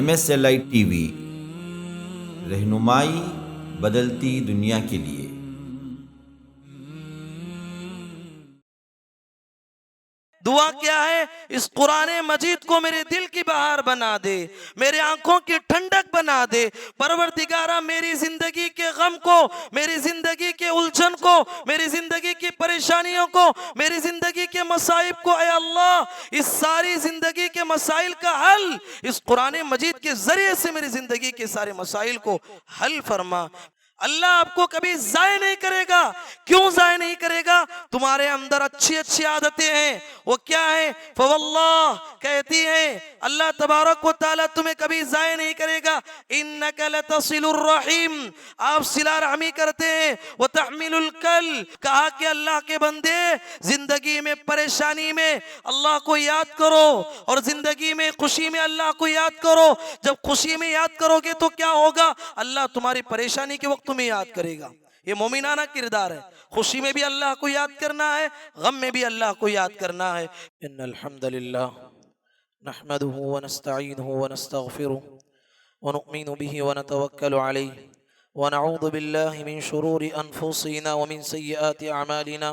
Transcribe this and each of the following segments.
MSLI TV، رہنمائی بدلتی دنیا کے لیے۔ دعا کیا ہے؟ اس قرآن مجید کو میرے دل کی بہار بنا دے، میرے آنکھوں کی ٹھنڈک بنا دے۔ پروردگارہ میری زندگی کے غم کو، میری زندگی کے الجھن کو، میری زندگی کی پریشانیوں کو، میری زندگی کے مصائب کو، اے اللہ اس ساری زندگی کے مسائل کا حل اس قرآن مجید کے ذریعے سے میری زندگی کے سارے مسائل کو حل فرما۔ اللہ آپ کو کبھی ضائع نہیں کرے گا۔ کیوں ضائع نہیں کرے گا؟ تمہارے اندر اچھی اچھی عادتیں ہیں، وہ کیا ہیں؟ فواللہ کہتی ہیں اللہ تبارک و تعالیٰ تمہیں کبھی ضائع نہیں کرے گا۔ انک لتصل الرحیم، آپ صلہ رحمی کرتے ہیں۔ وتحمل الکل، کہا کہ اللہ کے بندے زندگی میں پریشانی میں اللہ کو یاد کرو، اور زندگی میں خوشی میں اللہ کو یاد کرو۔ جب خوشی میں یاد کرو گے تو کیا ہوگا؟ اللہ تمہاری پریشانی کے وقت تمہیں یاد کرے گا۔ یہ مومنانہ کردار ہے، خوشی میں بھی اللہ کو یاد کرنا ہے، غم میں بھی اللہ کو یاد کرنا ہے۔ ان الحمدللہ نحمده ونستعینه ونستغفره ونؤمن به ونتوکل علیہ ونعوذ باللہ من شرور انفسنا ومن سیئات اعمالنا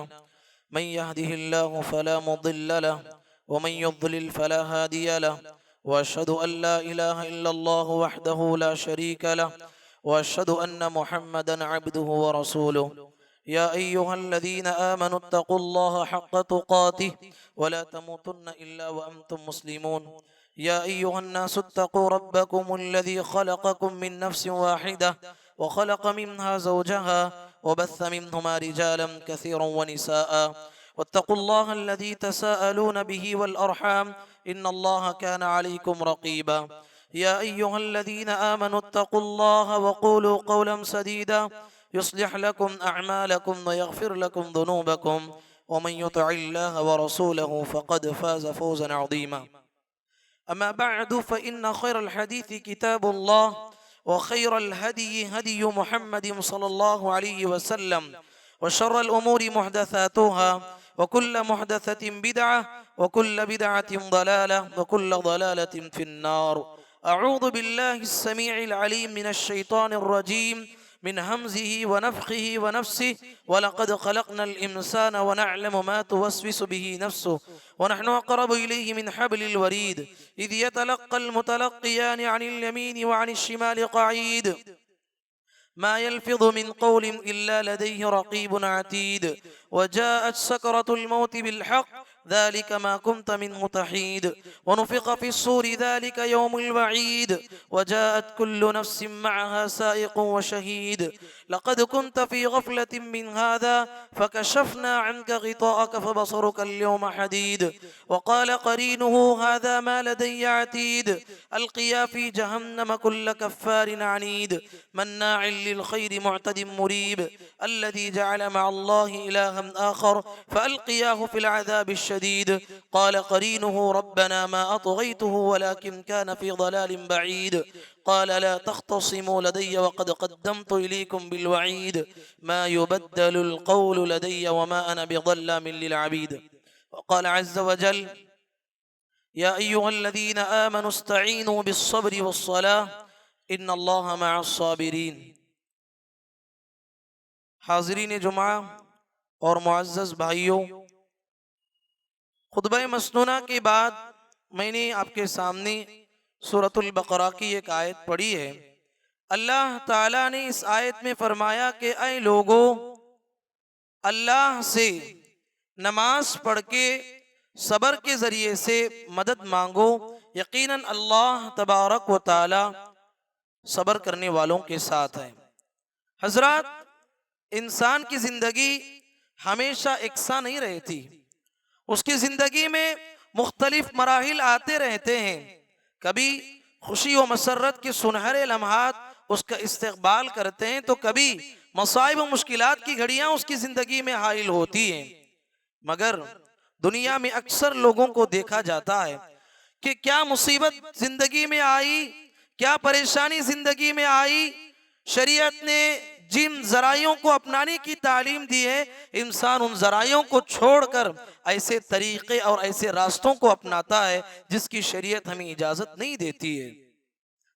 من يهده الله فلا مضل له ومن يضلل فلا هادي له واشهد ان لا اله الا الله وحده لا شريك له واشهد ان محمدا عبده ورسوله يا ايها الذين امنوا اتقوا الله حق تقاته ولا تموتن الا وانتم مسلمون يا ايها الناس اتقوا ربكم الذي خلقكم من نفس واحده وخلق منها زوجها وبث منهما رجالا كثيرا ونساء واتقوا الله الذي تساءلون به والارحام ان الله كان عليكم رقيبا يا أيها الذين آمنوا اتقوا الله وقولوا قولا سديدا يصلح لكم أعمالكم ويغفر لكم ذنوبكم ومن يطع الله ورسوله فقد فاز فوزا عظيما أما بعد فإن خير الحديث كتاب الله وخير الهدي هدي محمد صلى الله عليه وسلم وشر الأمور محدثاتها وكل محدثة بدعة وكل بدعة ضلالة وكل ضلالة في النار أعوذ بالله السميع العليم من الشيطان الرجيم من همزه ونفخه ونفسه ولقد خلقنا الإنسان ونعلم ما توسوس به نفسه ونحن أقرب إليه من حبل الوريد إذ يتلقى المتلقيان عن اليمين وعن الشمال قعيد ما يلفظ من قول إلا لديه رقيب عتيد وجاءت سكرة الموت بالحق ذلك ما كنت منه تحيد ونفخ في الصور ذلك يوم الوعيد وجاءت كل نفس معها سائق وشهيد لقد كنت في غفلة من هذا فكشفنا عنك غطاءك فبصرك اليوم حديد وقال قرينه هذا ما لدي عتيد ألقيا في جهنم كل كفار عنيد مناع للخير معتد مريب الذي جعل مع الله إلها آخر فألقياه في العذاب الشديد قال قرينه ربنا ما أطغيته ولكن كان في ضلال بعيد قال لا تختصموا لدي وقد قدمت إليكم بالوعيد ما يبدل القول لدي وما أنا بظلام للعبيد وقال عز وجل يا أيها الذين آمنوا استعينوا بالصبر والصلاة إن الله مع الصابرين حاضرین جمعہ اور معزز بھائیوں، خطبہ مسنونہ کے بعد میں نے آپ کے سامنے سورۃ البقرہ کی ایک آیت پڑھی ہے۔ اللہ تعالیٰ نے اس آیت میں فرمایا کہ اے لوگو، اللہ سے نماز پڑھ کے صبر کے ذریعے سے مدد مانگو، یقیناً اللہ تبارک و تعالی صبر کرنے والوں کے ساتھ ہے۔ حضرات، انسان کی زندگی ہمیشہ یکساں نہیں رہتی، اس کی زندگی میں مختلف مراحل آتے رہتے ہیں۔ کبھی خوشی و مسرت کے سنہرے لمحات اس کا استقبال کرتے ہیں تو کبھی مصائب و مشکلات کی گھڑیاں اس کی زندگی میں حائل ہوتی ہیں۔ مگر دنیا میں اکثر لوگوں کو دیکھا جاتا ہے کہ کیا مصیبت زندگی میں آئی، کیا پریشانی زندگی میں آئی، شریعت نے جن ذرائعوں کو اپنانے کی تعلیم دی ہے، انسان ان ذرائعوں کو چھوڑ کر ایسے طریقے اور ایسے راستوں کو اپناتا ہے جس کی شریعت ہمیں اجازت نہیں دیتی ہے۔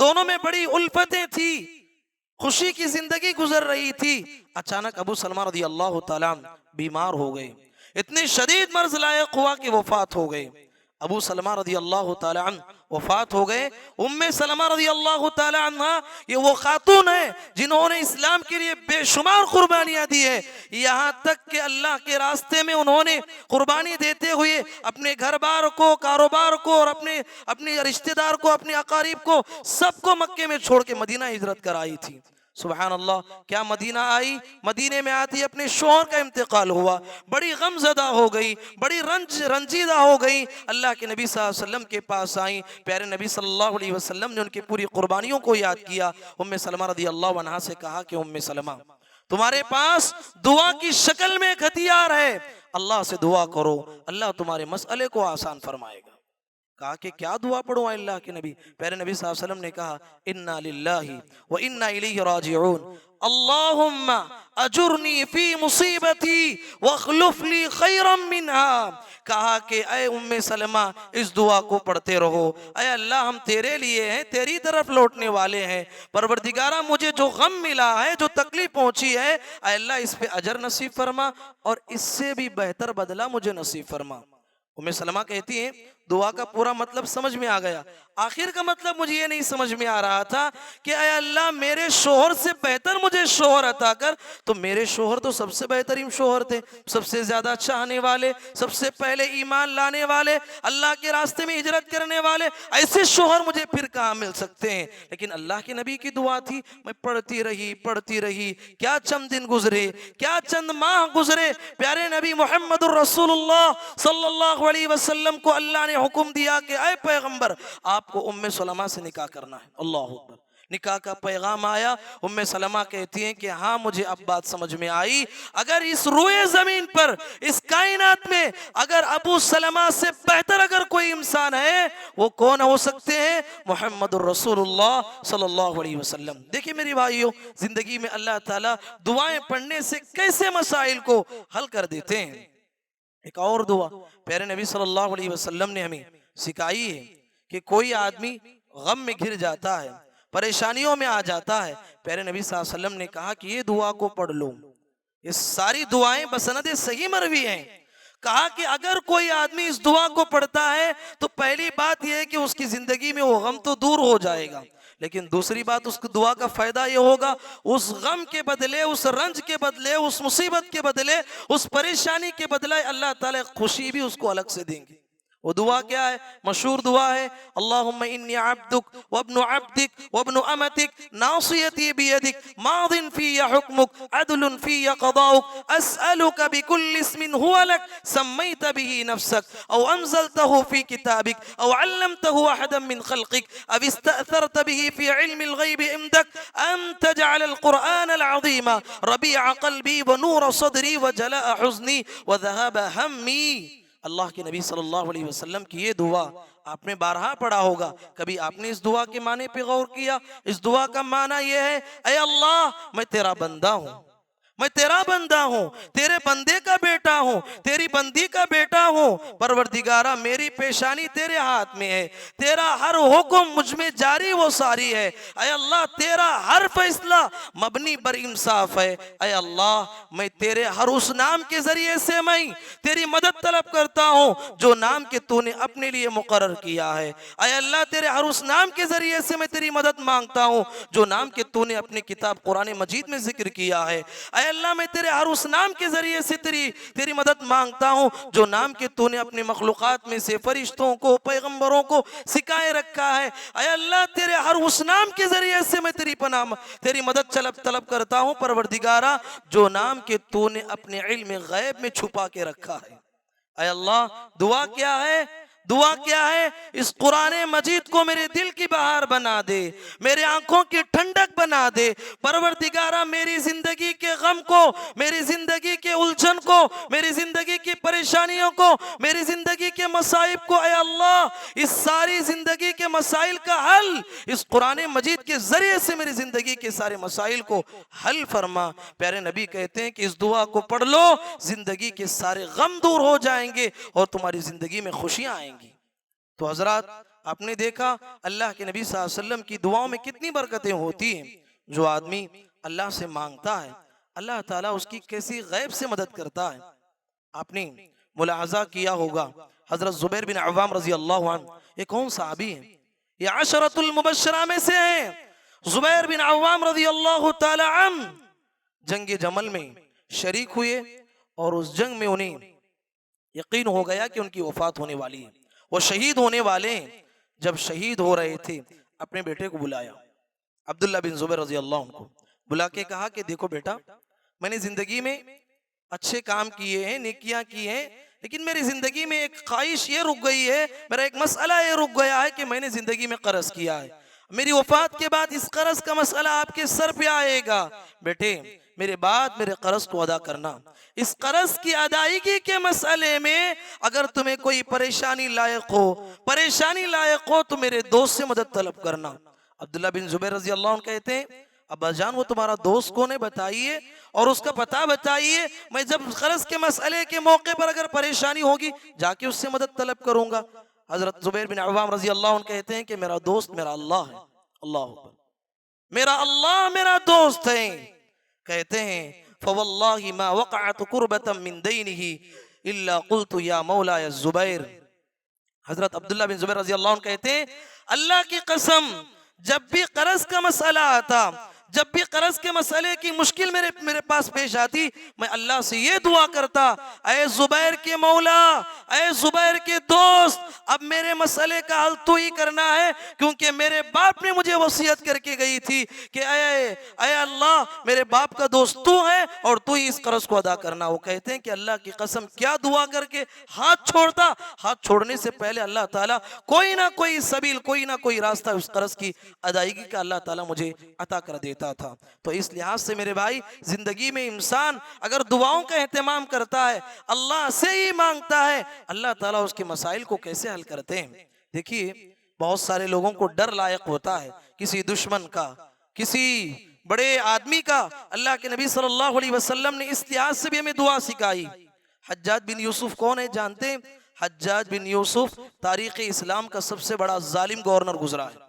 دونوں میں بڑی الفتیں تھی، خوشی کی زندگی گزر رہی تھی. اچانک ابو سلمہ رضی اللہ تعالیٰ عنہ بیمار ہو گئے، اتنی شدید مرض لائق ہوا کہ وفات ہو گئے. ابو سلمہ رضی اللہ تعالیٰ عنہ وفات ہو گئے. ام سلمہ رضی اللہ تعالیٰ عنہ یہ وہ خاتون ہے جنہوں نے اسلام کے لیے بے شمار قربانیاں دی ہیں، یہاں تک کہ اللہ کے راستے میں انہوں نے قربانی دیتے ہوئے اپنے گھر بار کو، کاروبار کو اور اپنے رشتہ دار کو، اپنے اقارب کو، سب کو مکے میں چھوڑ کے مدینہ ہجرت کر آئی تھی. سبحان اللہ. کیا مدینہ آئی، مدینے میں آتی اپنے شوہر کا انتقال ہوا، بڑی غم زدہ ہو گئی، بڑی رنجیدہ ہو گئی. اللہ کے نبی صلی اللہ علیہ وسلم کے پاس آئیں. پیارے نبی صلی اللہ علیہ وسلم نے ان کی پوری قربانیوں کو یاد کیا. ام سلمہ رضی اللہ عنہا سے کہا کہ ام سلمہ، تمہارے پاس دعا کی شکل میں ایک ہتھیار ہے، اللہ سے دعا کرو، اللہ تمہارے مسئلے کو آسان فرمائے گا. کہا کہ کیا دعا پڑھوں اے اللہ کے نبی؟ پیارے نبی صلی اللہ علیہ وسلم نے کہا انا للہ و انا الیہ راجعون، اللہم اجرنی فی مصیبتی واخلف لی خیرا منہا. کہا کہ اے ام سلمہ اس دعا کو پڑھتے رہو، اے اللہ ہم تیرے لیے ہیں، تیری طرف لوٹنے والے ہیں، پروردگارہ مجھے جو غم ملا ہے، جو تکلیف پہنچی ہے، اے اللہ اس پہ اجر نصیب فرما اور اس سے بھی بہتر بدلہ مجھے نصیب فرما. ام سلمہ کہتی ہیں دعا کا پورا مطلب سمجھ میں آ گیا، آخر کا مطلب مجھے یہ نہیں سمجھ میں آ رہا تھا کہ اے اللہ میرے شوہر سے بہتر مجھے شوہر عطا کر. تو میرے شوہر تو سب سے بہترین شوہر تھے، سب سے زیادہ چاہنے والے، سب سے پہلے ایمان لانے والے، اللہ کے راستے میں ہجرت کرنے والے، ایسے شوہر مجھے پھر کہاں مل سکتے ہیں؟ لیکن اللہ کے نبی کی دعا تھی، میں پڑھتی رہی. کیا چند دن گزرے، کیا چند ماہ گزرے، پیارے نبی محمد الرسول اللہ صلی اللہ علیہ وسلم کو اللہ نے حکم دیا کہ اے پیغمبر آپ کو ام سلمہ سے نکاح کرنا ہے. اللہ اکبر. نکاح کا پیغام آیا. ام سلمہ کہتی ہیں کہ ہاں مجھے اب بات سمجھ میں آئی، اگر اس روئے زمین پر، اس کائنات میں اگر ابو سلمہ سے بہتر اگر کوئی انسان ہے وہ کون ہو سکتے ہیں؟ محمد الرسول اللہ صلی اللہ علیہ وسلم. دیکھیں میری بھائیوں، زندگی میں اللہ تعالیٰ دعائیں پڑھنے سے کیسے مسائل کو حل کر دیتے ہیں. ایک اور دعا پیارے نبی صلی اللہ علیہ وسلم نے ہمیں سکھائی ہے کہ کوئی آدمی غم میں گھر جاتا ہے، پریشانیوں میں آ جاتا ہے، پیارے نبی صلی اللہ علیہ وسلم نے کہا کہ یہ دعا کو پڑھ لو. یہ ساری دعائیں بسند صحیح مروی ہیں. کہا کہ اگر کوئی آدمی اس دعا کو پڑھتا ہے تو پہلی بات یہ ہے کہ اس کی زندگی میں وہ غم تو دور ہو جائے گا، لیکن دوسری بات اس دعا کا فائدہ یہ ہوگا اس غم کے بدلے، اس رنج کے بدلے، اس مصیبت کے بدلے، اس پریشانی کے بدلے اللہ تعالیٰ خوشی بھی اس کو الگ سے دیں گے. وہ دعا کیا ہے؟ مشہور دعا ہے اللہم انی عبدک وابن عبدک وابن امتک ناصیتی بیدک ماض فی حکمک عدل فی قضاؤک اسألک بکل اسم هو لک سمیت به نفسک او انزلته فی کتابک او علمته احدا من خلقک او استأثرت به فی علم الغیب عندک ان تجعل القرآن العظیم ربیع قلبی ونور صدری وجلاء حزنی وذهاب ہمی. اللہ کے نبی صلی اللہ علیہ وسلم کی یہ دعا آپ نے بارہا پڑھا ہوگا. کبھی آپ نے اس دعا کے معنی پہ غور کیا؟ اس دعا کا معنی یہ ہے اے اللہ میں تیرا بندہ ہوں، میں تیرا بندہ ہوں، تیرے بندے کا بیٹا ہوں، تیری بندی کا بیٹا ہوں. پروردگارہ میری پیشانی تیرے ہاتھ میں ہے، تیرا ہر حکم مجھ میں جاری و ساری ہے. اے اللہ تیرا ہر فیصلہ مبنی بر انصاف ہے. اے اللہ میں تیرے ہر اس نام کے ذریعے سے میں تیری مدد طلب کرتا ہوں جو نام کے تو نے اپنے لیے مقرر کیا ہے. اے اللہ تیرے ہر اس نام کے ذریعے سے میں تیری مدد مانگتا ہوں جو نام کے تو نے اپنی کتاب قرآن مجید میں ذکر کیا ہے. اے اللہ میں تیرے ہر اس نام کے ذریعے سے تیری مدد مانگتا ہوں جو نام کے تو نے اپنے مخلوقات میں سے فرشتوں کو، پیغمبروں کو سکھائے رکھا ہے. اے اللہ تیرے ہر اس نام کے ذریعے سے میں تیری مدد طلب کرتا ہوں پروردگارہ جو نام کے تو نے اپنے علم غیب میں چھپا کے رکھا ہے. اے اللہ دعا کیا ہے؟ دعا کیا ہے؟ اس قرآن مجید کو میرے دل کی بہار بنا دے، میرے آنکھوں کی ٹھنڈک بنا دے. پروردگارہ میری زندگی کے غم کو، میری زندگی کے الجھن کو، میری زندگی کی پریشانیوں کو، میری زندگی کے مصائب کو اے اللہ اس ساری زندگی کے مسائل کا حل اس قرآن مجید کے ذریعے سے میری زندگی کے سارے مسائل کو حل فرما. پیارے نبی کہتے ہیں کہ اس دعا کو پڑھ لو، زندگی کے سارے غم دور ہو جائیں گے اور تمہاری زندگی میں خوشیاں آئیں گی. تو حضرات آپ نے دیکھا اللہ کے نبی صلی اللہ علیہ وسلم کی دعاؤں میں کتنی برکتیں ہوتی ہیں. جو آدمی اللہ سے مانگتا ہے اللہ تعالیٰ اس کی کیسی غیب سے مدد کرتا ہے. آپ نے ملاحظہ کیا ہوگا حضرت زبیر بن عوام رضی اللہ عنہ، یہ کون صحابی ہیں؟ یہ عشرۃ المبشرہ میں سے ہیں. زبیر بن عوام رضی اللہ تعالی عنہ جنگ جمل میں شریک ہوئے اور اس جنگ میں انہیں یقین ہو گیا کہ ان کی وفات ہونے والی ہے، وہ شہید ہونے والے ہیں. جب شہید ہو رہے تھے اپنے بیٹے کو بلایا، عبداللہ بن زبیر رضی اللہ عنہ کو بلا کے کہا کہ دیکھو بیٹا، میں نے زندگی میں اچھے کام کیے ہیں، نیکیاں کی ہیں، لیکن میری زندگی میں ایک خواہش یہ رک گئی ہے، میرا ایک مسئلہ یہ رک گیا ہے کہ میں نے زندگی میں قرض کیا ہے. میری وفات کے بعد اس قرض کا مسئلہ آپ کے سر پہ آئے گا. بیٹے میرے بعد میرے قرض کو ادا کرنا. اس قرض کی ادائیگی کے مسئلے میں اگر تمہیں کوئی پریشانی لائق ہو تو میرے دوست سے مدد طلب کرنا. عبداللہ بن زبیر رضی اللہ عنہ کہتے ہیں ابا جان وہ تمہارا دوست کون ہے بتائیے اور اس کا پتہ بتائیے، میں جب قرض کے مسئلے کے موقع پر اگر پریشانی ہوگی جا کے اس سے مدد طلب کروں گا. حضرت زبیر بن عوام رضی اللہ عنہ کہتے ہیں کہ میرا دوست میرا اللہ ہے. اللہ اکبر، میرا اللہ میرا دوست ہے. کہتے ہیں فواللہ ما وقعت قربتا من دینہ الا قلت یا مولا یا زبیر. حضرت عبداللہ بن زبیر رضی اللہ عنہ کہتے ہیں اللہ کی قسم جب بھی قرض کا مسئلہ آتا، جب بھی قرض کے مسئلے کی مشکل میرے پاس پیش آتی، میں اللہ سے یہ دعا کرتا اے زبیر کے مولا، اے زبیر کے دوست، اب میرے مسئلے کا حل تو ہی کرنا ہے، کیونکہ میرے باپ نے مجھے وصیت کر کے گئی تھی کہ اے اللہ میرے باپ کا دوست تو ہے اور تو ہی اس قرض کو ادا کرنا. وہ کہتے ہیں کہ اللہ کی قسم کیا دعا کر کے ہاتھ چھوڑتا، ہاتھ چھوڑنے سے پہلے اللہ تعالیٰ کوئی نہ کوئی سبیل، کوئی نہ کوئی راستہ اس قرض کی ادائیگی کا اللہ تعالیٰ مجھے عطا کر دیتا تھا. تو اس لحاظ سے میرے بھائی زندگی میں انسان اگر دعاؤں کا اہتمام کرتا ہے، اللہ سے ہی مانگتا ہے، اللہ تعالیٰ اس کے مسائل کو کیسے حل کرتے ہیں. دیکھیے بہت سارے لوگوں کو ڈر لائق ہوتا ہے کسی دشمن کا، کسی بڑے آدمی کا. اللہ کے نبی صلی اللہ علیہ وسلم نے اس لحاظ سے بھی ہمیں دعا سکھائی. حجاج بن یوسف کون ہے جانتے ہیں؟ حجاج بن یوسف تاریخ اسلام کا سب سے بڑا ظالم گورنر گزرا ہے،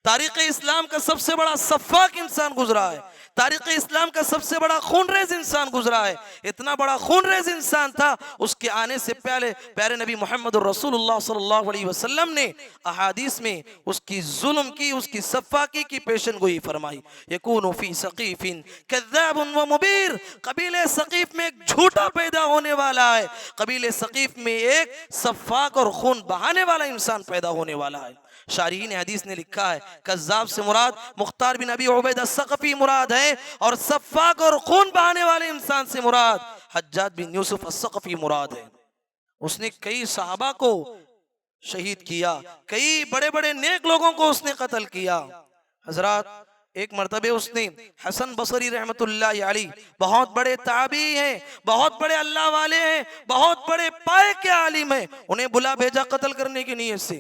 تاریخ اسلام کا سب سے بڑا سفاک انسان گزرا ہے، تاریخ اسلام کا سب سے بڑا خونریز انسان گزرا ہے. اتنا بڑا خونریز انسان تھا، اس کے آنے سے پہلے پیارے نبی محمد الرسول اللہ صلی اللہ علیہ وسلم نے احادیث میں اس کی ظلم کی، اس کی سفاکی کی پیشن گوئی فرمائی. یکون فی ثقیف کذاب و مبیر، قبیلہ ثقیف میں ایک جھوٹا پیدا ہونے والا ہے، قبیلہ ثقیف میں ایک سفاک اور خون بہانے والا انسان پیدا ہونے والا ہے. شارحین حدیث نے لکھا ہے کذاب سے مراد مختار بن ابی عبید الثقفی مراد ہے، اور سفاک اور خون بہانے والے انسان سے مراد حجاج بن یوسف الثقفی مراد ہے. اس نے کئی صحابہ کو شہید کیا، کئی بڑے بڑے نیک لوگوں کو اس نے قتل کیا. حضرات ایک مرتبہ اس نے حسن بصری رحمت اللہ علیہ، بہت بڑے تابعی ہیں، بہت بڑے اللہ والے ہیں، بہت بڑے پائے کے عالم ہیں، انہیں بلا بھیجا قتل کرنے کی نیت سے،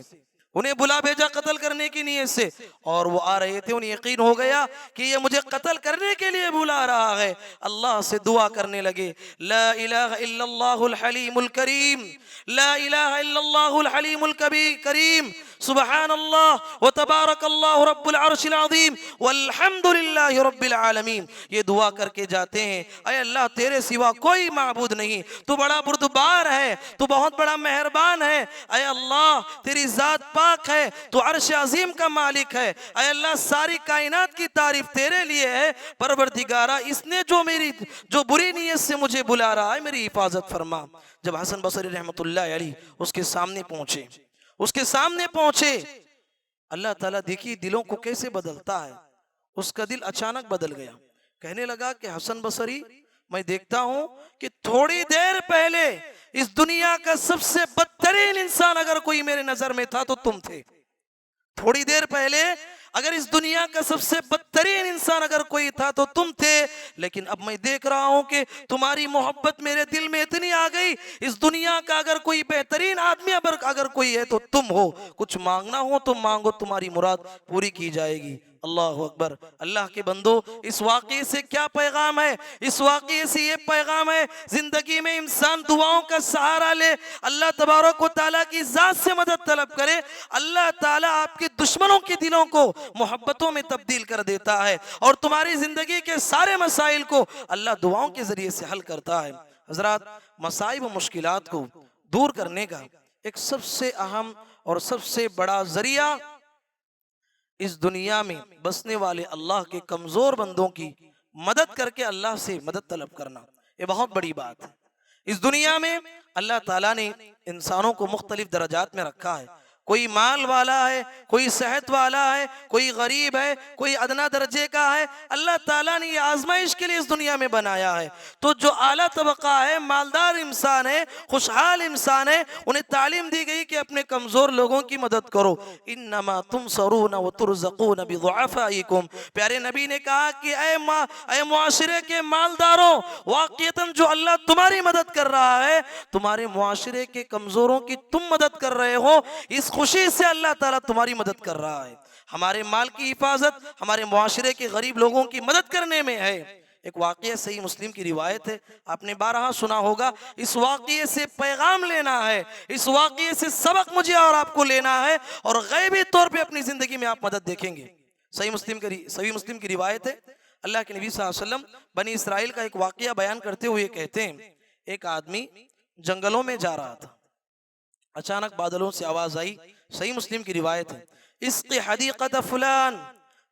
انہیں بلا بھیجا قتل کرنے کی نیت سے، اور وہ آ رہے تھے. انہیں یقین ہو گیا کہ یہ مجھے قتل کرنے کے لیے بلا رہا ہے. اللہ سے دعا کرنے لگے لا الہ الا اللہ الحلیم الکریم، لا الہ الا اللہ الحلیم الکریم، سبحان اللہ وتبارک اللہ رب العرش العظیم والحمد للہ رب العالمین. یہ دعا کر کے جاتے ہیں اے اللہ تیرے سوا کوئی معبود نہیں، تو بڑا بردبار ہے، تو بہت بڑا مہربان ہے، اے اللہ تیری ذات پاک ہے، تو عرش عظیم کا مالک ہے، اے اللہ ساری کائنات کی تعریف تیرے لیے ہے. پروردگارہ اس نے جو بری نیت سے مجھے بلا رہا ہے میری حفاظت فرما. جب حسن بصری رحمت اللہ علیہ اس کے سامنے پہنچے، اللہ تعالیٰ دیکھیے دلوں کو کیسے بدلتا ہے. اس کا دل اچانک بدل گیا، کہنے لگا کہ حسن بصری میں دیکھتا ہوں کہ تھوڑی دیر پہلے اس دنیا کا سب سے بدترین انسان اگر کوئی میرے نظر میں تھا تو تم تھے. تھوڑی دیر پہلے اگر اس دنیا کا سب سے بدترین انسان اگر کوئی تھا تو تم تھے، لیکن اب میں دیکھ رہا ہوں کہ تمہاری محبت میرے دل میں اتنی آ گئی، اس دنیا کا اگر کوئی بہترین آدمی اگر کوئی ہے تو تم ہو. کچھ مانگنا ہو تو مانگو، تمہاری مراد پوری کی جائے گی. اللہ اکبر. اللہ کے بندو، اس واقعے سے کیا پیغام ہے؟ اس واقعے سے یہ پیغام ہے، زندگی میں انسان دعاؤں کا سہارا لے، اللہ تبارک و تعالیٰ کی ذات سے مدد طلب کرے، اللہ تعالیٰ آپ کے دشمنوں کے دلوں کو محبتوں میں تبدیل کر دیتا ہے، اور تمہاری زندگی کے سارے مسائل کو اللہ دعاؤں کے ذریعے سے حل کرتا ہے. حضرات، مسائل و مشکلات کو دور کرنے کا ایک سب سے اہم اور سب سے بڑا ذریعہ اس دنیا میں بسنے والے اللہ کے کمزور بندوں کی مدد کر کے اللہ سے مدد طلب کرنا، یہ بہت بڑی بات ہے. اس دنیا میں اللہ تعالیٰ نے انسانوں کو مختلف درجات میں رکھا ہے. کوئی مال والا ہے، کوئی صحت والا ہے، کوئی غریب ہے، کوئی ادنا درجے کا ہے. اللہ تعالیٰ نے یہ آزمائش کے لیے اس دنیا میں بنایا ہے. تو جو اعلیٰ طبقہ ہے، مالدار انسان ہے، خوشحال انسان ہے، انہیں تعلیم دی گئی کہ اپنے کمزور لوگوں کی مدد کرو. انما تنصرون وترزقون بضعفائکم. پیارے نبی نے کہا کہ اے معاشرے کے مالداروں، واقعتاً جو اللہ تمہاری مدد کر رہا ہے، تمہارے معاشرے کے کمزوروں کی تم مدد کر رہے ہو، اس خوشی سے اللہ تعالیٰ تمہاری مدد کر رہا ہے. ہمارے مال کی حفاظت ہمارے معاشرے کے غریب لوگوں کی مدد کرنے میں ہے. ایک واقعہ صحیح مسلم کی روایت ہے، آپ نے بارہا سنا ہوگا. اس واقعے سے پیغام لینا ہے، اس واقعے سے سبق مجھے اور آپ کو لینا ہے، اور غیبی طور پہ اپنی زندگی میں آپ مدد دیکھیں گے. صحیح مسلم کی روایت ہے، اللہ کے نبی صلی اللہ علیہ وسلم بنی اسرائیل کا ایک واقعہ بیان کرتے ہوئے کہتے ہیں، ایک آدمی جنگلوں میں جا رہا تھا، اچانک بادلوں سے آواز آئی. صحیح مسلم کی روایت ہے، اسقی حدیقت فلان،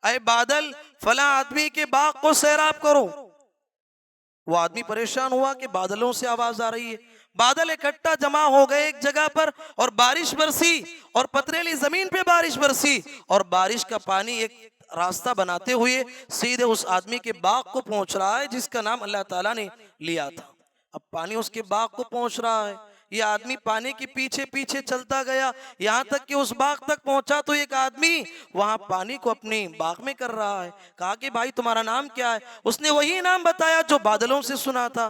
اے بادل فلاں آدمی کے باغ کو سیراب کرو. وہ آدمی پریشان ہوا کہ بادلوں سے آواز آ رہی ہے. بادل اکٹھا جمع ہو گئے ایک جگہ پر، اور بارش برسی، اور پتریلی زمین پہ بارش برسی، اور بارش کا پانی ایک راستہ بناتے ہوئے سیدھے اس آدمی کے باغ کو پہنچ رہا ہے جس کا نام اللہ تعالیٰ نے لیا تھا. اب پانی اس کے باغ کو پہنچ رہا ہے. یہ آدمی پانی کے پیچھے پیچھے چلتا گیا، یہاں تک کہ اس باغ تک پہنچا تو ایک آدمی وہاں پانی کو اپنے باغ میں کر رہا ہے. کہا کہ بھائی تمہارا نام کیا ہے؟ اس نے وہی نام بتایا جو بادلوں سے سنا تھا.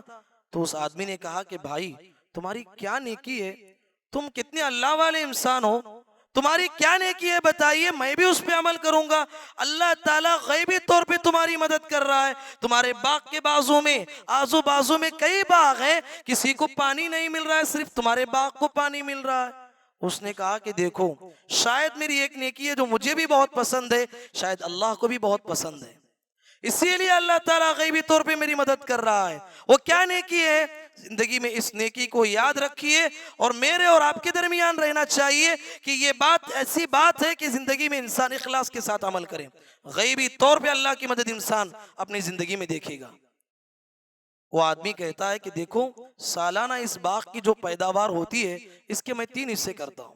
تو اس آدمی نے کہا کہ بھائی تمہاری کیا نیکی ہے، تم کتنے اللہ والے انسان ہو، تمہاری کیا نیکی ہے بتائیے، میں بھی اس پہ عمل کروں گا. اللہ تعالیٰ غیبی طور پہ تمہاری مدد کر رہا ہے. تمہارے باغ کے بازو میں، آزو بازو میں کئی باغ ہیں، کسی کو پانی نہیں مل رہا ہے، صرف تمہارے باغ کو پانی مل رہا ہے. اس نے کہا کہ دیکھو، شاید میری ایک نیکی ہے جو مجھے بھی بہت پسند ہے، شاید اللہ کو بھی بہت پسند ہے، اسی لیے اللہ تعالیٰ غیبی طور پہ میری مدد کر رہا ہے. وہ کیا نیکی ہے؟ زندگی میں اس نیکی کو یاد رکھیے، اور میرے اور آپ کے درمیان رہنا چاہیے کہ یہ بات ایسی بات ہے کہ زندگی میں انسان اخلاص کے ساتھ عمل کرے. غیبی طور پہ اللہ کی مدد انسان اپنی زندگی میں دیکھے گا. وہ آدمی کہتا ہے کہ دیکھو، سالانہ اس باغ کی جو پیداوار ہوتی ہے اس کے میں 3 حصے کرتا ہوں.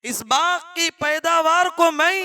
اس باغ کی پیداوار کو میں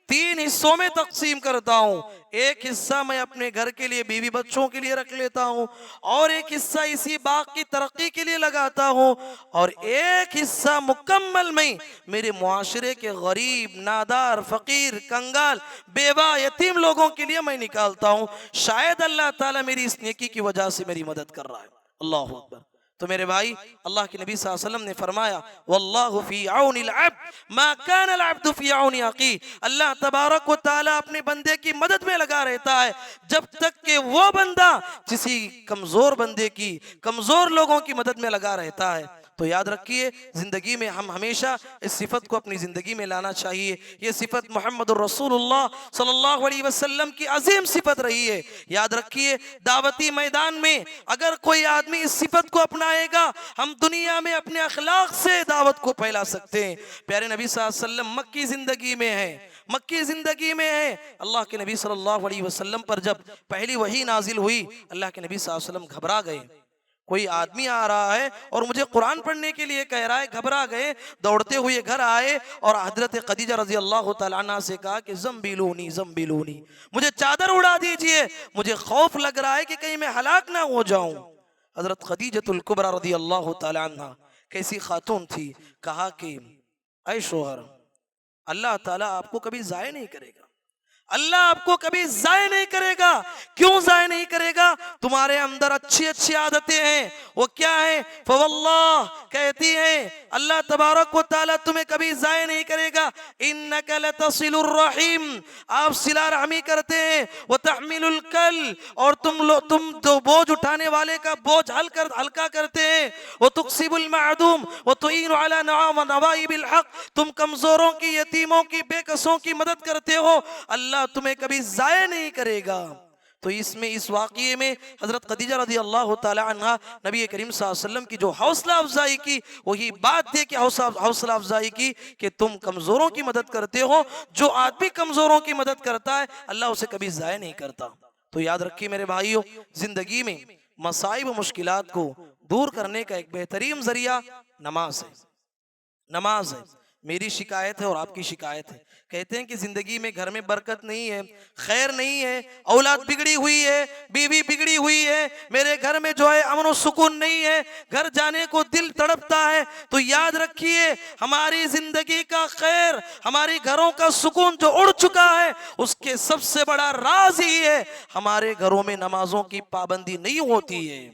3 حصوں میں تقسیم کرتا ہوں. ایک حصہ میں اپنے گھر کے لیے، بیوی بچوں کے لیے رکھ لیتا ہوں، اور ایک حصہ اسی باغ کی ترقی کے لیے لگاتا ہوں، اور ایک حصہ مکمل میں میرے معاشرے کے غریب، نادار، فقیر، کنگال، بیوہ، یتیم لوگوں کے لیے میں نکالتا ہوں. شاید اللہ تعالیٰ میری اس نیکی کی وجہ سے میری مدد کر رہا ہے. اللہ اکبر. تو میرے بھائی، اللہ کے نبی صلی اللہ علیہ وسلم نے فرمایا، واللہ فی عون العبد ما کان العبد فی عون اخیہ. اللہ تبارک و تعالیٰ اپنے بندے کی مدد میں لگا رہتا ہے جب تک کہ وہ بندہ کسی کمزور بندے کی، کمزور لوگوں کی مدد میں لگا رہتا ہے. تو یاد رکھیے، زندگی میں ہم ہمیشہ اس صفت کو اپنی زندگی میں لانا چاہیے. یہ صفت محمد الرسول اللہ صلی اللہ علیہ وسلم کی عظیم صفت رہی ہے. یاد رکھیے، دعوتی میدان میں اگر کوئی آدمی اس صفت کو اپنائے گا، ہم دنیا میں اپنے اخلاق سے دعوت کو پھیلا سکتے ہیں. پیارے نبی صلی اللہ علیہ وسلم مکی زندگی میں ہیں، مکی زندگی میں ہے. اللہ کے نبی صلی اللہ علیہ وسلم پر جب پہلی وحی نازل ہوئی، اللہ کے نبی صلی اللہ علیہ وسلم گھبرا گئے. کوئی آدمی آ رہا ہے اور مجھے قرآن پڑھنے کے لیے کہہ رہا ہے. گھبرا گئے، دوڑتے ہوئے گھر آئے اور حضرت خدیجہ رضی اللہ تعالیٰ عنہ سے کہا کہ زمبیلونی زمبیلونی، مجھے چادر اڑا دیجئے، مجھے خوف لگ رہا ہے کہ کہیں میں ہلاک نہ ہو جاؤں. حضرت خدیجہ الکبریٰ رضی اللہ تعالیٰ عنہ کیسی خاتون تھی. کہا کہ اے شوہر، اللہ تعالیٰ آپ کو کبھی ضائع نہیں کرے گا. اللہ آپ کو کبھی ضائع نہیں کرے گا. کیوں ضائع نہیں کرے گا؟ تمہارے اندر اچھی اچھی عادتیں ہیں. وہ کیا ہیں؟ فواللہ کہتی ہیں اللہ تبارک و تعالیٰ تمہیں کبھی ضائع نہیں کرے گا. انک لتصل الرحیم، آپ صلہ رحمی کرتے ہیں. وتحمل الکل، اور تم جو بوجھ اٹھانے والے کا بوجھ ہلکا کرتے ہیں. وتکسب المعدوم وتعین علی نوائب الحق، تم کمزوروں کی، یتیموں کی، بے کسوں کی مدد کرتے ہو. اللہ تمہیں کبھی ضائع نہیں کرے گا. تو اس واقعے میں حضرت خدیجہ رضی اللہ تعالی عنہ نبی کریم صلی اللہ علیہ وسلم کی جو حوصلہ افزائی کی، وہی بات دے کہ حوصلہ افزائی کی کہ تم کمزوروں کی مدد کرتے ہو. جو آدمی کمزوروں کی مدد کرتا ہے اللہ اسے کبھی ضائع نہیں کرتا. تو یاد رکھیے میرے بھائیو، زندگی میں مصائب و مشکلات کو دور کرنے کا ایک بہترین ذریعہ نماز ہے. نماز ہے. میری شکایت ہے اور آپ کی شکایت ہے. کہتے ہیں کہ زندگی میں گھر میں برکت نہیں ہے، خیر نہیں ہے، اولاد بگڑی ہوئی ہے، بیوی بگڑی ہوئی ہے، میرے گھر میں جو ہے امن و سکون نہیں ہے، گھر جانے کو دل تڑپتا ہے. تو یاد رکھیے ہماری زندگی کا خیر، ہماری گھروں کا سکون جو اڑ چکا ہے، اس کے سب سے بڑا راز ہی ہے ہمارے گھروں میں نمازوں کی پابندی نہیں ہوتی ہے.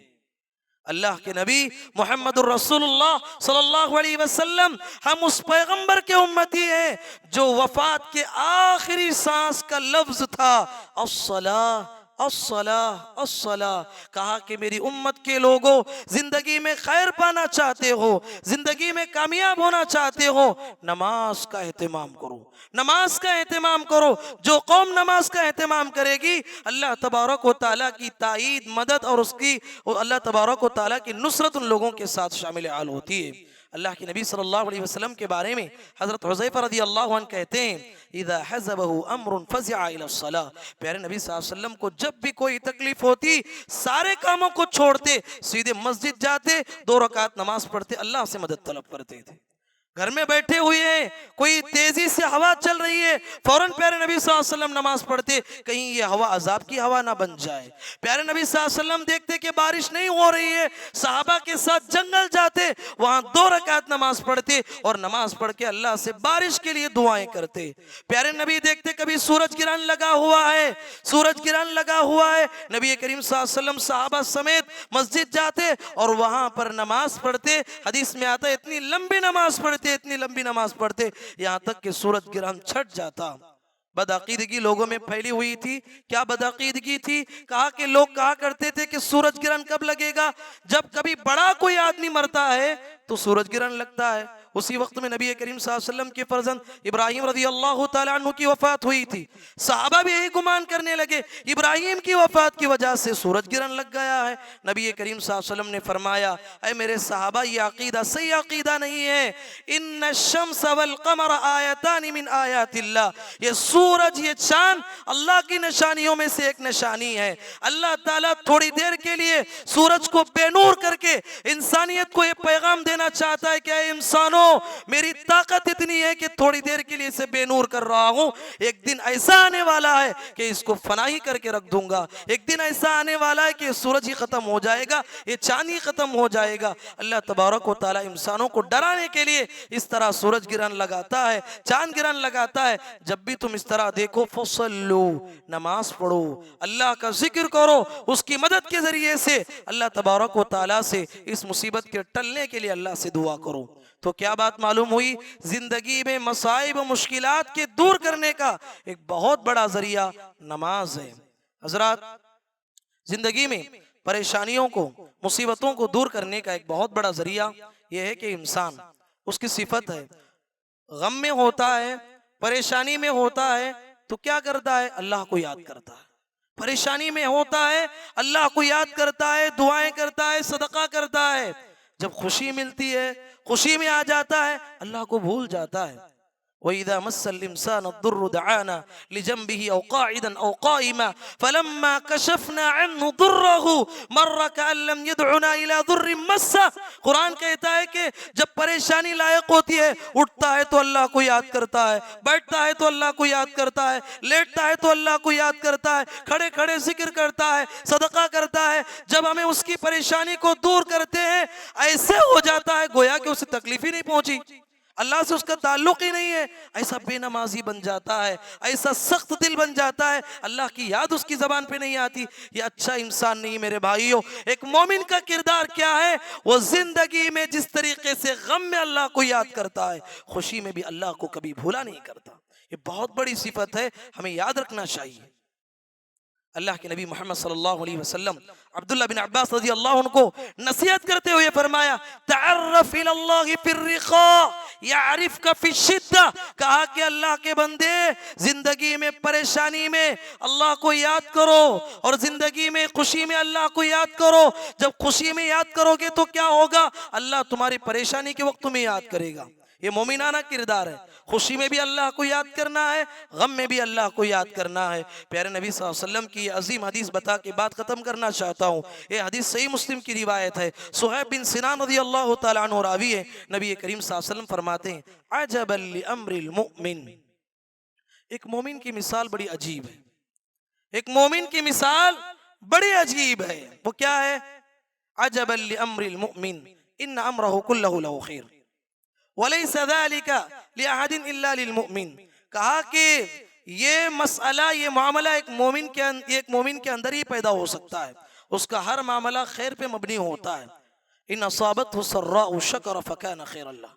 اللہ کے نبی محمد الرسول اللہ صلی اللہ علیہ وسلم، ہم اس پیغمبر کے امتی ہیں جو وفات کے آخری سانس کا لفظ تھا الصلاۃ الصلاۃ الصلاۃ. کہا کہ میری امت کے لوگوں، زندگی میں خیر پانا چاہتے ہو، زندگی میں کامیاب ہونا چاہتے ہو، نماز کا اہتمام کرو، نماز کا اہتمام کرو. جو قوم نماز کا اہتمام کرے گی اللہ تبارک و تعالیٰ کی تائید، مدد اور اللہ تبارک و تعالیٰ کی نصرت ان لوگوں کے ساتھ شامل حال ہوتی ہے. اللہ کے نبی صلی اللہ علیہ وسلم کے بارے میں حضرت حذیفہ رضی اللہ عنہ کہتے ہیں اذا حزبه امر فزع الى الصلاة. پیارے نبی صلی اللہ علیہ وسلم کو جب بھی کوئی تکلیف ہوتی، سارے کاموں کو چھوڑتے، سیدھے مسجد جاتے، 2 رکعت نماز پڑھتے، اللہ سے مدد طلب کرتے تھے. گھر میں بیٹھے ہوئے ہیں، کوئی تیزی سے ہوا چل رہی ہے، فوراً پیارے نبی صلی اللہ علیہ وسلم نماز پڑھتے، کہیں یہ ہوا عذاب کی ہوا نہ بن جائے. پیارے نبی صلی اللہ علیہ وسلم دیکھتے کہ بارش نہیں ہو رہی ہے، صحابہ کے ساتھ جنگل جاتے، وہاں 2 رکعت نماز پڑھتے اور نماز پڑھ کے اللہ سے بارش کے لیے دعائیں کرتے. پیارے نبی دیکھتے کبھی سورج گرہن لگا ہوا ہے، سورج گرہن لگا ہوا ہے، نبی کریم صلی اللہ علیہ وسلم صحابہ سمیت مسجد جاتے اور وہاں پر نماز پڑھتے. حدیث میں آتا ہے اتنی لمبی نماز پڑھتے، اتنی لمبی نماز پڑھتے یہاں تک کہ سورج گرہن چھٹ جاتا. بدعقیدگی لوگوں میں پھیلی ہوئی تھی. کیا بدعقیدگی تھی؟ کہا کہ لوگ کہا کرتے تھے کہ سورج گرہن کب لگے گا؟ جب کبھی بڑا کوئی آدمی مرتا ہے تو سورج گرہن لگتا ہے. اسی وقت میں نبی کریم صلی اللہ علیہ وسلم کے فرزند ابراہیم رضی اللہ تعالیٰ عنہ کی وفات ہوئی تھی. صحابہ بھی یہی گمان کرنے لگے ابراہیم کی وفات کی وجہ سے سورج گرہن لگ گیا ہے. نبی کریم صلی اللہ علیہ وسلم نے فرمایا اے میرے صحابہ، یہ عقیدہ صحیح عقیدہ نہیں ہے. ان الشمس والقمر آیتان من آیات اللہ، یہ سورج، یہ چاند اللہ کی نشانیوں میں سے ایک نشانی ہے. اللہ تعالیٰ تھوڑی دیر کے لیے سورج کو بے نور کر کے انسانیت کو یہ پیغام دینا چاہتا ہے کہ اے انسانوں، میری طاقت اتنی ہے کہ تھوڑی دیر کے لیے اسے بے نور کر رہا ہوں، ایک دن ایسا آنے والا ہے کہ اس کو فنائی کر کے رکھ دوں گا. ایک دن ایسا آنے والا ہے کہ سورج ہی ختم ہو جائے گا، یہ چاند ہی ختم ہو جائے گا. اللہ تبارک و تعالیٰ انسانوں کو ڈرانے کے لیے اس طرح سورج گرہن لگاتا ہے، چاند گرہن لگاتا ہے. جب بھی تم اس طرح دیکھو فصلو، نماز پڑھو، اللہ کا ذکر کرو، اس کی مدد کے ذریعے سے اللہ تبارک و تعالیٰ سے اس مصیبت کے ٹلنے کے لیے اللہ سے دعا کرو. تو کیا بات معلوم ہوئی؟ زندگی میں مصائب و مشکلات کے دور کرنے کا ایک بہت بڑا ذریعہ نماز ہے. حضرات، زندگی میں پریشانیوں کو، مصیبتوں کو دور کرنے کا ایک بہت بڑا ذریعہ یہ ہے کہ انسان، اس کی صفت ہے، غم میں ہوتا ہے، پریشانی میں ہوتا ہے تو کیا کرتا ہے؟ اللہ کو یاد کرتا ہے. پریشانی میں ہوتا ہے اللہ کو یاد کرتا ہے، دعائیں کرتا ہے، صدقہ کرتا ہے. جب خوشی ملتی ہے، خوشی میں آ جاتا ہے، اللہ کو بھول جاتا ہے. وَإِذَا مَسَّ الْإِنسَانَ الضُّرُّ دَعَانَا لِجَنْبِهِ أَوْ قَاعِدًا أَوْ قَائِمًا فَلَمَّا كَشَفْنَا عَنْهُ ضُرَّهُ مَرَّ كَأَن لَّمْ يَدْعُنَا إِلَى ضُرٍّ مَسَّهُ. قرآن کہتا ہے کہ جب پریشانی لاحق ہوتی ہے، اٹھتا ہے تو اللہ کو یاد کرتا ہے، بیٹھتا ہے تو اللہ کو یاد کرتا ہے، لیٹتا ہے تو اللہ کو یاد کرتا ہے، کھڑے کھڑے ذکر کرتا ہے، صدقہ کرتا ہے. جب ہمیں اس کی پریشانی کو دور کرتے ہیں، ایسے ہو جاتا ہے گویا کہ اسے تکلیف ہی نہیں پہنچی. اللہ سے اس کا تعلق ہی نہیں ہے، ایسا بے نمازی بن جاتا ہے، ایسا سخت دل بن جاتا ہے، اللہ کی یاد اس کی زبان پہ نہیں آتی، یہ اچھا انسان نہیں میرے بھائیوں۔ ایک مومن کا کردار کیا ہے؟ وہ زندگی میں جس طریقے سے غم میں اللہ کو یاد کرتا ہے، خوشی میں بھی اللہ کو کبھی بھولا نہیں کرتا۔ یہ بہت بڑی صفت ہے، ہمیں یاد رکھنا چاہیے۔ اللہ کے نبی محمد صلی اللہ علیہ وسلم عبداللہ بن عباس رضی اللہ عنہ کو نصیحت کرتے ہوئے فرمایا، تعرف الی اللہ فی الرخاء یعرفک فی الشدہ، کہا کہ اللہ کے بندے زندگی میں پریشانی میں اللہ کو یاد کرو، اور زندگی میں خوشی میں اللہ کو یاد کرو۔ جب خوشی میں یاد کرو گے تو کیا ہوگا؟ اللہ تمہاری پریشانی کے وقت تمہیں یاد کرے گا۔ یہ مومنانہ کردار ہے، خوشی میں بھی اللہ کو یاد کرنا ہے، غم میں بھی اللہ کو یاد کرنا ہے۔ پیارے نبی صلی اللہ علیہ وسلم کی یہ عظیم حدیث بتا کے بات ختم کرنا چاہتا ہوں۔ یہ حدیث صحیح مسلم کی روایت ہے، صہیب بن سنان رضی اللہ تعالیٰ عنہ راوی ہے، نبی کریم صلی اللہ علیہ وسلم فرماتے ہیں، عجبا لامر المؤمن، ایک مومن کی مثال بڑی عجیب ہے، ایک مومن کی مثال بڑی عجیب ہے۔ وہ کیا ہے؟ عجبا لامر المؤمن ان امرہ کلہ لہ خیر وَلَيْسَ ذَلِكَ لِأَحَدٍ إِلَّا لِلْمُؤْمِنِ، کہا کہ یہ مسئلہ، یہ معاملہ ایک مومن کے اندر ہی پیدا ہو سکتا ہے، اس کا ہر معاملہ خیر پہ مبنی ہوتا ہے۔ إِنْ أَصَابَتْهُ سَرَّاءُ شَكَرَ فَكَانَ خَيْرًا لَهُ،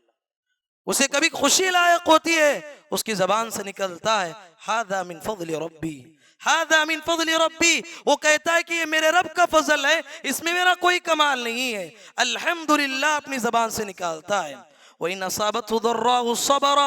اسے کبھی خوشی لائق ہوتی ہے، اس کی زبان سے نکلتا ہے هَذَا مِنْ فَضْلِ رَبِّي، هَذَا مِنْ فَضْلِ رَبِّي، وہ کہتا ہے کہ یہ میرے رب کا فضل ہے، اس میں میرا کوئی کمال نہیں ہے۔ الحمدللہ اپنی زبان سے نکالتا ہے۔ وَإِنْ أَصَابَتْهُ ضَرَّاءُ صَبَرَ،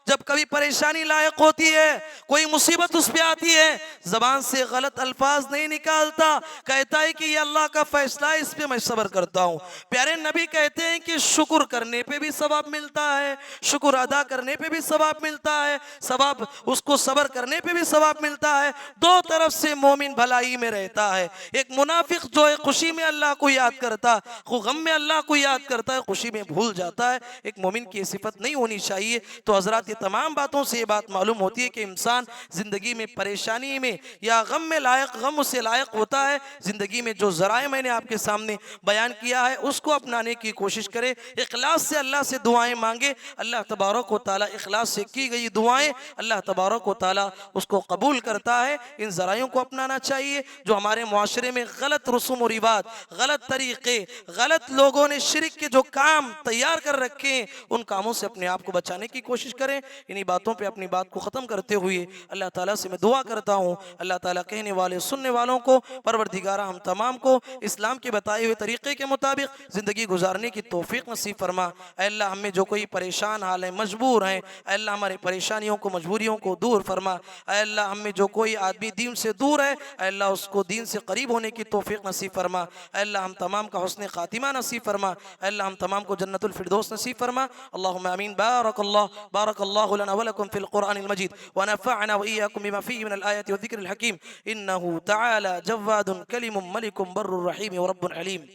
جب کبھی پریشانی لائق ہوتی ہے، کوئی مصیبت اس پہ آتی ہے، زبان سے غلط الفاظ نہیں نکالتا، کہتا ہے کہ یہ اللہ کا فیصلہ ہے، اس پہ میں صبر کرتا ہوں۔ پیارے نبی کہتے ہیں کہ شکر کرنے پہ بھی ثواب ملتا ہے، شکر ادا کرنے پہ بھی ثواب ملتا ہے، ثواب اس کو صبر کرنے پہ بھی ثواب ملتا ہے۔ دو طرف سے مومن بھلائی میں رہتا ہے۔ ایک منافق جو ہے خوشی میں اللہ کو یاد کرتا، غم میں اللہ کو یاد کرتا ہے، خوشی میں بھول جاتا ہے، ایک مومن کی یہ صفت نہیں ہونی چاہیے۔ تو حضرات، یہ تمام باتوں سے یہ بات معلوم ہوتی ہے کہ انسان زندگی میں پریشانی میں یا غم میں غم اسے لائق ہوتا ہے، زندگی میں جو ذرائع میں نے آپ کے سامنے بیان کیا ہے اس کو اپنانے کی کوشش کرے، اخلاص سے اللہ سے دعائیں مانگے، اللہ تبارک و تعالیٰ اخلاص سے کی گئی دعائیں اللہ تبارک و تعالیٰ اس کو قبول کرتا ہے۔ ان ذرائعوں کو اپنانا چاہیے جو ہمارے معاشرے میں غلط رسوم و رواج، غلط طریقے، غلط لوگوں نے شرک کے جو کام تیار کر رکھے ہیں، ان کاموں سے اپنے آپ کو بچانے کی کوشش کریں۔ انہی باتوں پہ اپنی بات کو ختم کرتے ہوئے اللہ تعالیٰ سے میں دعا کرتا ہوں، اللہ تعالیٰ کہنے والے سننے والوں کو، پروردگارہ ہم تمام کو اسلام کے بتائے ہوئے طریقے کے مطابق زندگی گزارنے کی توفیق نصیب فرما۔ اے اللہ، ہم میں جو کوئی پریشان حال ہے، مجبور ہیں، اے اللہ ہمارے پریشانیوں کو، مجبوریوں کو دور فرما۔ اے اللہ، ہم میں جو کوئی آدمی دین سے دور ہے، اے اللہ اس کو دین سے قریب ہونے کی توفیق نصیب فرما۔ اے اللہ ہم تمام کا حسن خاتمہ نصیب فرما۔ اے اللہ ہم تمام کو جنت الفردوس نصیب فرما۔ اللہم آمین۔ بارک اللہ لنا ولکم فی القرآن المجید ونفعنا وإياكم بما فيه من الآيات والذكر الحكيم إنه تعالى جواد كلم ملك بر رحيم ورب عليم۔